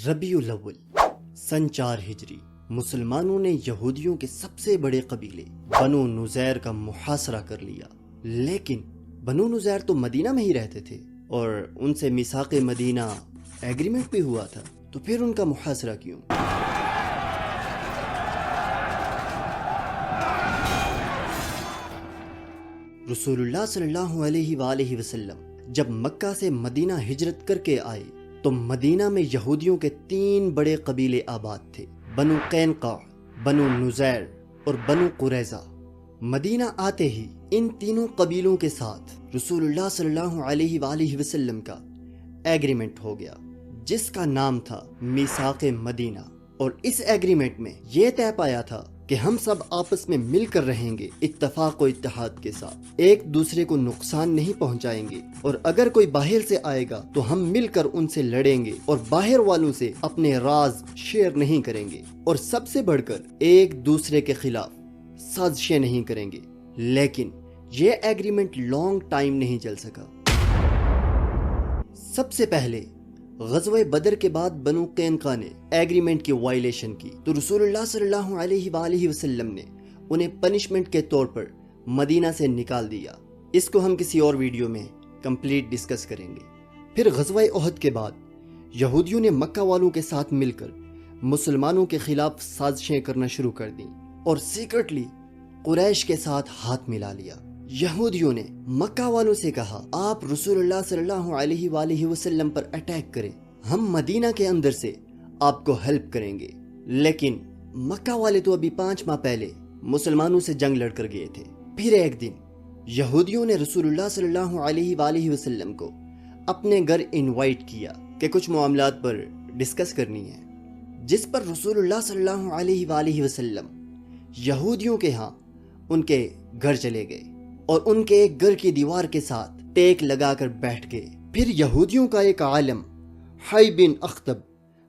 रबीउल अव्वल सन 4 हिजरी मुसलमानों ने यहूदियों के सबसे बड़े कबीले बनु नुज़ैर का मुहासरा कर लिया। लेकिन बनु नुज़ैर तो मदीना में ही रहते थे और उनसे मिसाक़े मदीना एग्रीमेंट भी हुआ था, तो फिर उनका मुहासरा क्यों? रसूलुल्लाह सल्लल्लाहु अलैहि वसल्लम जब मक्का से मदीना हिजरत करके आए तो मदीना में यहूदियों के 3 बड़े कबीले आबाद थे, बनु कैनका, बनु नुज़ैर और बनु कुरैज़ा। मदीना आते ही इन तीनों कबीलों के साथ रसूलुल्लाह सल्लल्लाहु अलैहि वसल्लम का एग्रीमेंट हो गया, जिसका नाम था मीसाक़े मदीना। और इस एग्रीमेंट में यह तय पाया था कि हम सब आपस में मिलकर रहेंगे, इत्तफाक और इत्तेहाद के साथ, एक दूसरे को नुकसान नहीं पहुंचाएंगे, और अगर कोई बाहर से आएगा तो हम मिलकर उनसे लड़ेंगे और बाहर वालों से अपने राज शेयर नहीं करेंगे, और सबसे बढ़कर एक दूसरे के खिलाफ साजिशें नहीं करेंगे। लेकिन यह एग्रीमेंट लॉन्ग टाइम नहीं चल सका। सबसे पहले ग़ज़वे बदर के बाद बनु कैनका ने एग्रीमेंट की वायलेशन की, तो रसूलुल्लाह सल्लल्लाहु अलैहि वसल्लम ने उन्हें पनिशमेंट के तौर पर मदीना से निकाल दिया। इसको हम किसी और वीडियो में कंप्लीट डिस्कस करेंगे। फिर ग़ज़वे उहद के बाद यहूदियों ने मक्का वालों के साथ मिलकर मुसलमानों के खिलाफ साजिशें करना शुरू कर दी और सीक्रेटली कुरैश के साथ हाथ मिला लिया। यहूदियों ने मक्का वालों से कहा, आप रसूलुल्लाह सल्लल्लाहु अलैहि वसल्लम पर अटैक करें, हम मदीना के अंदर से आपको हेल्प करेंगे। लेकिन मक्का वाले तो अभी 5 माह पहले मुसलमानों से जंग लड़कर गए थे। फिर एक दिन यहूदियों ने रसूलुल्लाह सल्लल्लाहु अलैहि वसल्लम को अपने घर इनवाइट किया कि कुछ मामलात पर डिस्कस करनी है, जिस पर रसूलुल्लाह सल्लल्लाहु अलैहि वसल्लम यहूदियों के यहाँ उनके घर चले गए और उनके एक घर की दीवार के साथ टेक लगाकर बैठ गए। फिर यहूदियों का एक आलम हाई बिन अख्तब,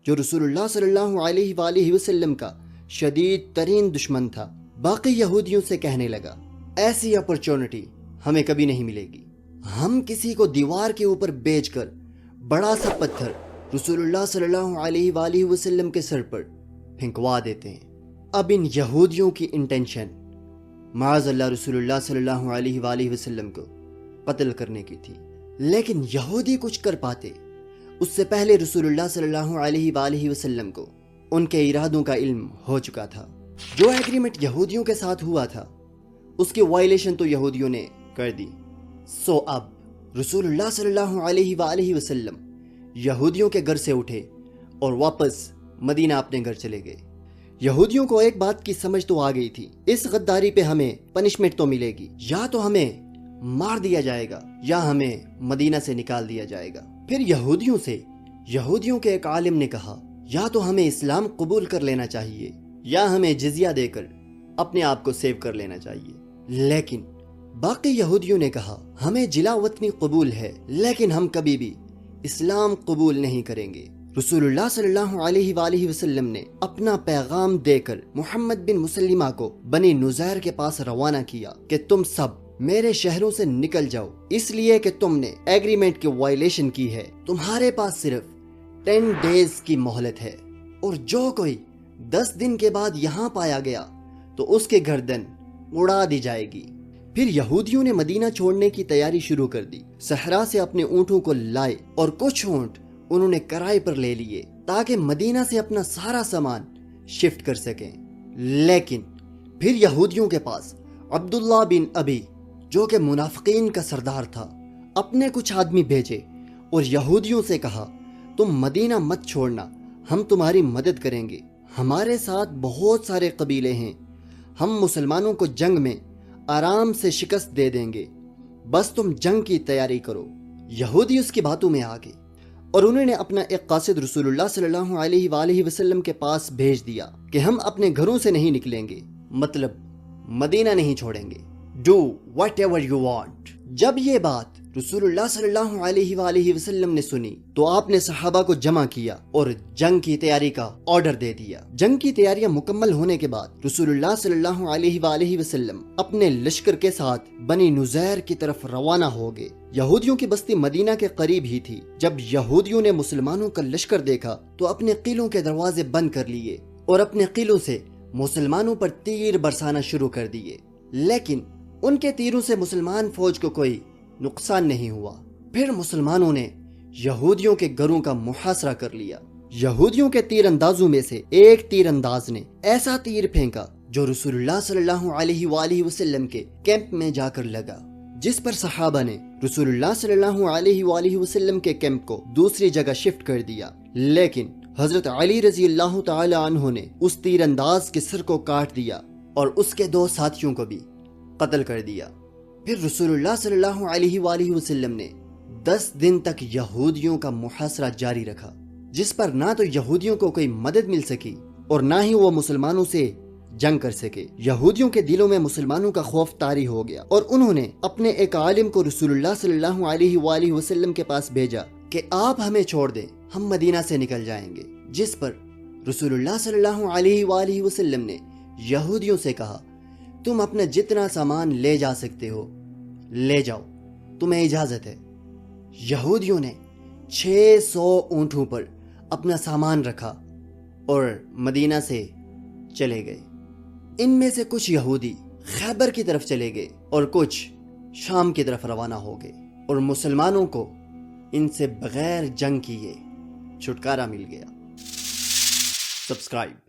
जो रसूलुल्लाह सल्लल्लाहु अलैहि वसल्लम का शदीद तरीन दुश्मन था, बाकी यहूदियों से कहने लगा, ऐसी अपॉर्चुनिटी हमें कभी नहीं मिलेगी। हम किसी को दीवार के ऊपर बेचकर बड़ा सा पत्थर रसूलुल्लाह सल्लल्लाहु अलैहि वसल्लम के सर पर फेंकवा देते हैं। अब इन यहूदियों की इंटेंशन माज़अल्लाह रसूलुल्लाह सल्लल्लाहु अलैहि वसल्लम को कत्ल करने की थी। लेकिन यहूदी कुछ कर पाते उससे पहले रसूलुल्लाह सल्लल्लाहु अलैहि वसल्लम को उनके इरादों का इल्म हो चुका था। जो एग्रीमेंट यहूदियों के साथ हुआ था उसकी वायलेशन तो यहूदियों ने कर दी। सो अब रसूलुल्लाह सल्लल्लाहु अलैहि वसल्लम यहूदियों के घर से उठे और वापस मदीना अपने घर चले गए। यहूदियों को एक बात की समझ तो आ गई थी, इस गद्दारी पे हमें पनिशमेंट तो मिलेगी, या तो हमें मार दिया जाएगा या हमें मदीना से निकाल दिया जाएगा। फिर यहूदियों के एक आलिम ने कहा, या तो हमें इस्लाम कबूल कर लेना चाहिए या हमें जिजिया देकर अपने आप को सेव कर लेना चाहिए। लेकिन बाकी यहूदियों ने कहा, हमें जिला वतनी कबूल है लेकिन हम कभी भी इस्लाम कबूल नहीं करेंगे। रसूलुल्लाह सल्लल्लाहु अलैहि वसल्लम ने अपना पैगाम देकर मुहम्मद बिन मुसल्लिमा को बनी नुज़ैर के पास रवाना किया कि तुम सब मेरे शहरों से निकल जाओ, इसलिए कि तुमने एग्रीमेंट की वायलेशन की है। तुम्हारे पास सिर्फ 10 डेज की मोहलत है और जो कोई 10 दिन के बाद यहाँ पाया गया तो उसके गर्दन उड़ा दी जाएगी। फिर यहूदियों ने मदीना छोड़ने की तैयारी शुरू कर दी। सहरा से अपने ऊँटों को लाए और कुछ ऊँट उन्होंने किराए पर ले लिए ताकि मदीना से अपना सारा सामान शिफ्ट कर सकें। लेकिन फिर यहूदियों के पास अब्दुल्ला बिन अबी, जो कि मुनाफिकीन का सरदार था, अपने कुछ आदमी भेजे और यहूदियों से कहा, तुम मदीना मत छोड़ना, हम तुम्हारी मदद करेंगे, हमारे साथ बहुत सारे कबीले हैं, हम मुसलमानों को जंग में आराम से शिकस्त दे देंगे, बस तुम जंग की तैयारी करो। यहूदी उसकी बातों में आ गए और उन्होंने अपना एक कासिद रसूलुल्लाह सल्लल्लाहु अलैहि वसल्लम के पास भेज दिया कि हम अपने घरों से नहीं निकलेंगे, मतलब मदीना नहीं छोड़ेंगे, do what ever you want. जब ये बात रसूलुल्लाह सल्लल्लाहु अलैहि वसल्लम ने सुनी तो आपने सहाबा को जमा किया और जंग की तैयारी का ऑर्डर दे दिया। जंग की तैयारियां मुकम्मल होने के बाद रसूलुल्लाह सल्लल्लाहु अलैहि वसल्लम अपने लश्कर के साथ बनी नुज़ैर की तरफ रवाना हो गए। یہودیوں کی بستی مدینہ کے قریب ہی تھی۔ جب یہودیوں نے مسلمانوں کا لشکر دیکھا تو اپنے قلعوں کے دروازے بند کر لیے اور اپنے قلعوں سے مسلمانوں پر تیر برسانا شروع کر دیے، لیکن ان کے تیروں سے مسلمان فوج کو کوئی نقصان نہیں ہوا۔ پھر مسلمانوں نے یہودیوں کے گھروں کا محاصرہ کر لیا۔ یہودیوں کے تیر اندازوں میں سے ایک تیر انداز نے ایسا تیر پھینکا جو رسول اللہ صلی اللہ علیہ وآلہ وسلم کے کیمپ میں جا کر لگا، جس پر صحابہ نے رسول اللہ صلی اللہ علیہ وآلہ وسلم کے کیمپ کو دوسری جگہ شفٹ کر دیا، لیکن حضرت علی رضی اللہ تعالی عنہ نے اس تیر انداز کے سر کو کاٹ دیا اور اس کے 2 ساتھیوں کو بھی قتل کر دیا۔ پھر رسول اللہ صلی اللہ علیہ وآلہ وسلم نے 10 دن تک یہودیوں کا محاصرہ جاری رکھا، جس پر نہ تو یہودیوں کو کوئی مدد مل سکی اور نہ ہی وہ مسلمانوں سے جنگ کر سکے۔ یہودیوں کے دلوں میں مسلمانوں کا خوف طاری ہو گیا اور انہوں نے اپنے ایک عالم کو رسول اللہ صلی اللہ علیہ وآلہ وسلم کے پاس بھیجا کہ آپ ہمیں چھوڑ دیں، ہم مدینہ سے نکل جائیں گے، جس پر رسول اللہ صلی اللہ علیہ وآلہ وسلم نے یہودیوں سے کہا، تم اپنا جتنا سامان لے جا سکتے ہو لے جاؤ، تمہیں اجازت ہے۔ یہودیوں نے 600 اونٹوں پر اپنا سامان رکھا اور مدینہ سے چلے گئے۔ ان میں سے کچھ یہودی خیبر کی طرف چلے گئے اور کچھ شام کی طرف روانہ ہو گئے، اور مسلمانوں کو ان سے بغیر جنگ کیے چھٹکارا مل گیا۔ سبسکرائب